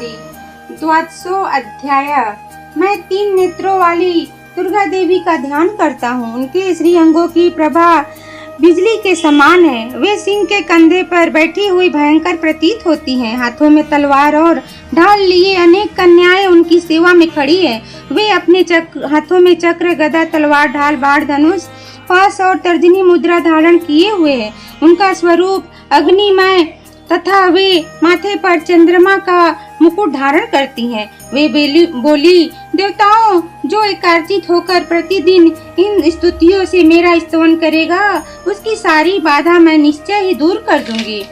द्वादशो अध्याय। मैं 3 नेत्रों वाली दुर्गा देवी का ध्यान करता हूँ। उनके श्री अंगों की प्रभा बिजली के समान है। वे सिंह के कंधे पर बैठी हुई भयंकर प्रतीत होती हैं। हाथों में तलवार और ढाल लिए अनेक कन्याएं उनकी सेवा में खड़ी हैं। वे अपने हाथों में चक्र, गदा, तलवार, ढाल, बाण, धनुष, पाश और तर्जनी मुद्रा धारण किए हुए हैं। उनका स्वरूप अग्निमय तथा वे माथे पर चंद्रमा का मुकुट धारण करती हैं। वे बोली, देवताओं, जो एकार्चित होकर प्रतिदिन इन स्तुतियों से मेरा स्तवन करेगा, उसकी सारी बाधा मैं निश्चय ही दूर कर दूंगी।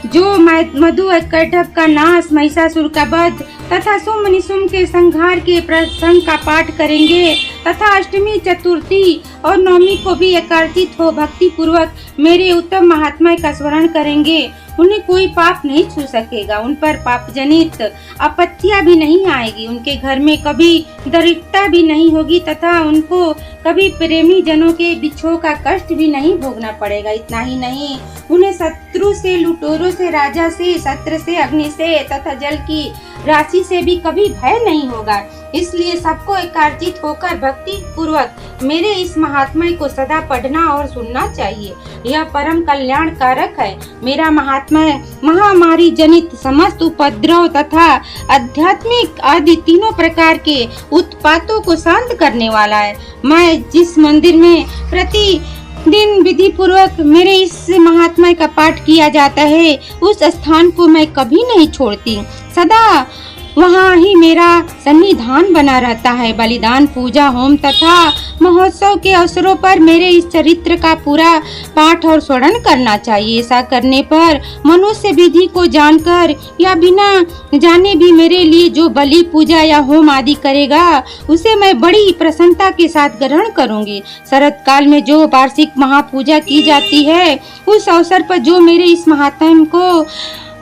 जो मधु कैटभ का नाश, महिषासुर का वध तथा सुम निशुम के संहार के प्रसंग का पाठ करेंगे तथा अष्टमी, चतुर्थी और नवमी को भी एकार्चित हो भक्ति पूर्वक मेरे उत्तम महात्मा का स्मरण करेंगे, उन्हें कोई पाप नहीं छू सकेगा। उन पर पाप जनित आपत्तियां भी नहीं आएगी। उनके घर में कभी दरिद्रता भी नहीं होगी तथा उनको कभी प्रेमी जनों के बिछोह का कष्ट भी नहीं भोगना पड़ेगा। इतना ही नहीं, उन्हें शत्रु से, लुटेरों से, राजा से, शस्त्र से, अग्नि से तथा जल की राशि से भी कभी भय नहीं होगा। इसलिए सबको एकार्चित होकर भक्ति पूर्वक मेरे इस महात्मा को सदा पढ़ना और सुनना चाहिए। यह परम कल्याण कारक है। मेरा महात्मा महामारी जनित समस्त उपद्रव तथा आध्यात्मिक आदि तीनों प्रकार के उत्पातों को शांत करने वाला है। मैं जिस मंदिर में दिन विधि पूर्वक मेरे इस महात्मा का पाठ किया जाता है, उस स्थान को मैं कभी नहीं छोड़ती। सदा वहाँ ही मेरा सन्निधान बना रहता है। बलिदान, पूजा, होम तथा महोत्सव के अवसरों पर मेरे इस चरित्र का पूरा पाठ और स्मरण करना चाहिए। ऐसा करने पर मनुष्य विधि को जानकर या बिना जाने भी मेरे लिए जो बलि, पूजा या होम आदि करेगा, उसे मैं बड़ी प्रसन्नता के साथ ग्रहण करूंगी। शरद काल में जो वार्षिक महापूजा की जाती है, उस अवसर पर जो मेरे इस महात्मा को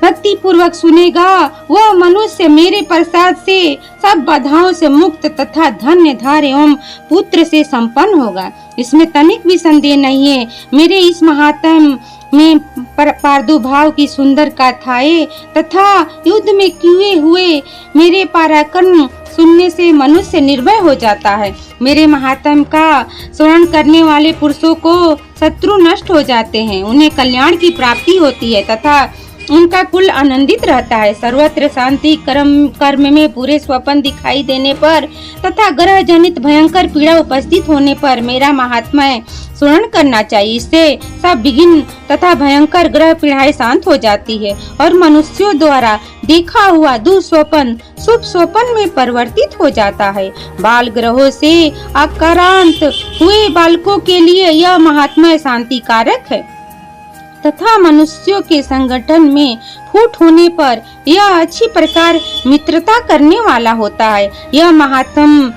भक्ति पूर्वक सुनेगा, वह मनुष्य मेरे प्रसाद से सब बाधाओं से मुक्त तथा धन्य धार एवं पुत्र से संपन्न होगा। इसमें तनिक भी संदेह नहीं है। मेरे इस महात्म में प्रादुर्भाव की सुंदर गाथाएं तथा युद्ध में किए हुए मेरे पराक्रम सुनने से मनुष्य निर्भय हो जाता है। मेरे महात्म का स्मरण करने वाले पुरुषों को शत्रु नष्ट हो जाते हैं, उन्हें कल्याण की प्राप्ति होती है तथा उनका कुल आनंदित रहता है। सर्वत्र शांति, कर्म में पूरे स्वपन दिखाई देने पर तथा ग्रह जनित भयंकर पीड़ा उपस्थित होने पर मेरा महात्मा स्मरण करना चाहिए। इससे सब विघ्न तथा भयंकर ग्रह पीड़ाएं शांत हो जाती है और मनुष्यों द्वारा देखा हुआ दुस्वपन शुभ स्वपन में परिवर्तित हो जाता है। बाल ग्रहों से आक्रांत हुए बालकों के लिए यह महात्मा शांति कारक है तथा मनुष्यों के संगठन में फूट होने पर यह अच्छी प्रकार मित्रता करने वाला होता है। यह महात्म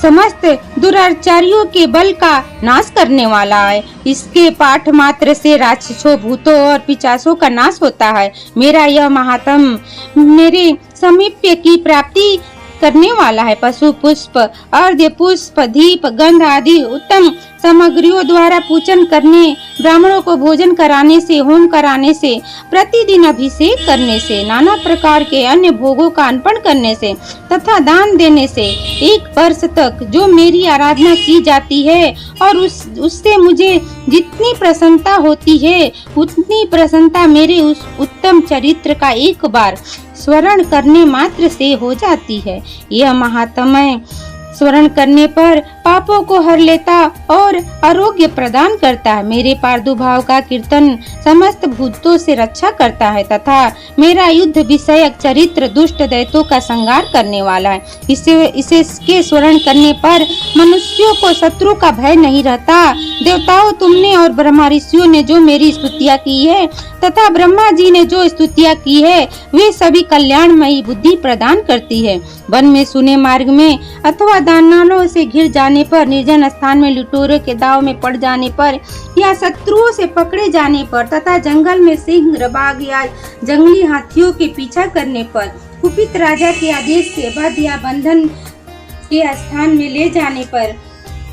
समस्त दुराचारियों के बल का नाश करने वाला है। इसके पाठ मात्र से राक्षसों, भूतों और पिशाचों का नाश होता है। मेरा यह महात्म मेरे समीप्य की प्राप्ति करने वाला है। पशु, पुष्प, अर्घ्य पुष्प, दीप, गंध आदि उत्तम सामग्रियों द्वारा पूजन करने, ब्राह्मणों को भोजन कराने से, होम कराने से, प्रतिदिन अभिषेक करने से, नाना प्रकार के अन्य भोगों का अर्पण करने से तथा दान देने से 1 वर्ष तक जो मेरी आराधना की जाती है और उससे मुझे जितनी प्रसन्नता होती है, उतनी प्रसन्नता मेरे उस उत्तम चरित्र का एक बार स्मरण करने मात्र से हो जाती है। यह महात्मा स्मरण करने पर पापों को हर लेता और आरोग्य प्रदान करता है। मेरे प्रादुर्भाव का कीर्तन समस्त भूतों से रक्षा करता है तथा मेरा युद्ध विषयक चरित्र दुष्ट दैत्यों का संहार करने वाला है। इसे के स्मरण करने पर मनुष्यों को शत्रु का भय नहीं रहता। देवताओं, तुमने और ब्रह्मा ऋषियों ने जो मेरी स्तुतियाँ की है तथा ब्रह्मा जी ने जो स्तुतियाँ की है, वे सभी कल्याणमयी बुद्धि प्रदान करती है। वन में, सुने मार्ग में अथवा दानवों से घिर जाने पर, निर्जन स्थान में लुटेरों के दाव में पड़ जाने पर या शत्रुओं से पकड़े जाने पर तथा जंगल में सिंह, बाघ या जंगली हाथियों के पीछा करने पर, कुपित राजा के आदेश से वध या बंधन के स्थान में ले जाने पर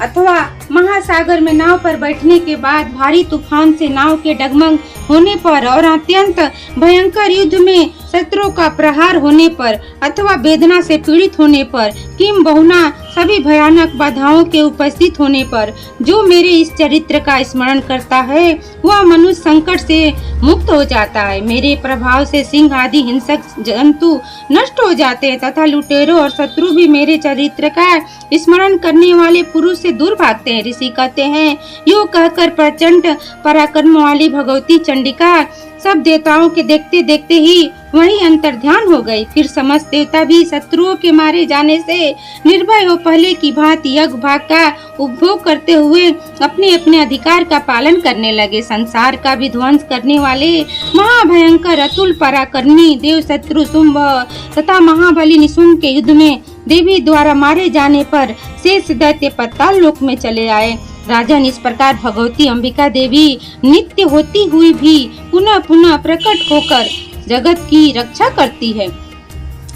अथवा महासागर में नाव पर बैठने के बाद भारी तूफान से नाव के डगमग होने पर और अत्यंत भयंकर युद्ध में शत्रु का प्रहार होने पर अथवा वेदना से पीड़ित होने पर, किम बहुना सभी भयानक बाधाओं के उपस्थित होने पर जो मेरे इस चरित्र का स्मरण करता है वह मनुष्य संकट से मुक्त हो जाता है। मेरे प्रभाव से सिंह आदि हिंसक जंतु नष्ट हो जाते हैं तथा लुटेरों और शत्रु भी मेरे चरित्र का स्मरण करने वाले पुरुष से दूर भागते हैं। ऋषि कहते हैं, यूँ कहकर प्रचंड पराक्रम वाली भगवती चंडिका सब देवताओं के देखते देखते ही वही अंतर्ध्यान हो गई। फिर समस्त देवता भी शत्रुओं के मारे जाने से निर्भय हो पहले की भांति यज्ञ भाग का उपभोग करते हुए अपने अपने अधिकार का पालन करने लगे। संसार का विध्वंस करने वाले महाभयंकर अतुल पराक्रमी देव शत्रु शुंभ तथा महाबली निशुंभ के युद्ध में देवी द्वारा मारे जाने पर शेष दैत्य पाताल लोक में चले आए। राजन, इस प्रकार भगवती अंबिका देवी नित्य होती हुई भी पुनः पुनः प्रकट होकर जगत की रक्षा करती है।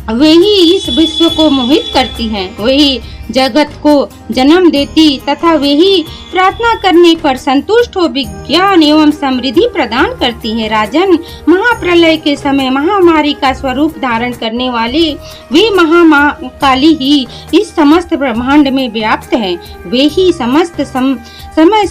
वही इस विश्व को मोहित करती हैं, वही जगत को जन्म देती तथा वही प्रार्थना करने पर संतुष्ट हो विज्ञान एवं समृद्धि प्रदान करती है। राजन, महाप्रलय के समय महामारी का स्वरूप धारण करने वाले वे महाकाली ही इस समस्त ब्रह्मांड में व्याप्त हैं। वे ही समस्त समय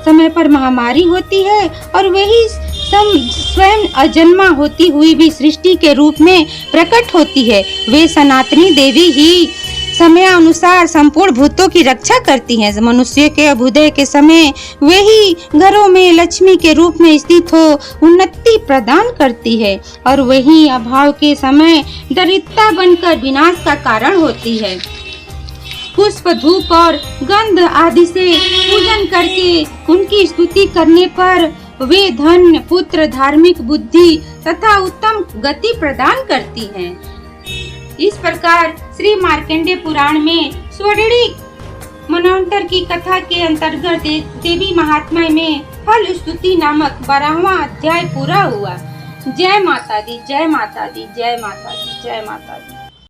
समय पर महामारी होती है और वही स्वयं अजन्मा होती हुई भी सृष्टि के रूप में प्रकट होती है। वे सनातनी देवी ही समयानुसार संपूर्ण भूतों की रक्षा करती हैं। मनुष्य के अभ्युदय के समय वे ही घरों में लक्ष्मी के रूप में स्थित हो उन्नति प्रदान करती है और वही अभाव के समय दरिद्रता बनकर विनाश का कारण होती है। पुष्प, धूप और गंध आदि से पूजन करके उनकी स्तुति करने पर वे धन, पुत्र, धार्मिक बुद्धि तथा उत्तम गति प्रदान करती हैं। इस प्रकार श्री मार्कंडेय पुराण में स्वर्णिक मनवंतर की कथा के अंतर्गत देवी महात्म्य में फल स्तुति नामक 12वां अध्याय पूरा हुआ। जय माता दी, जय माता दी, जय माता दी, जय माता दी।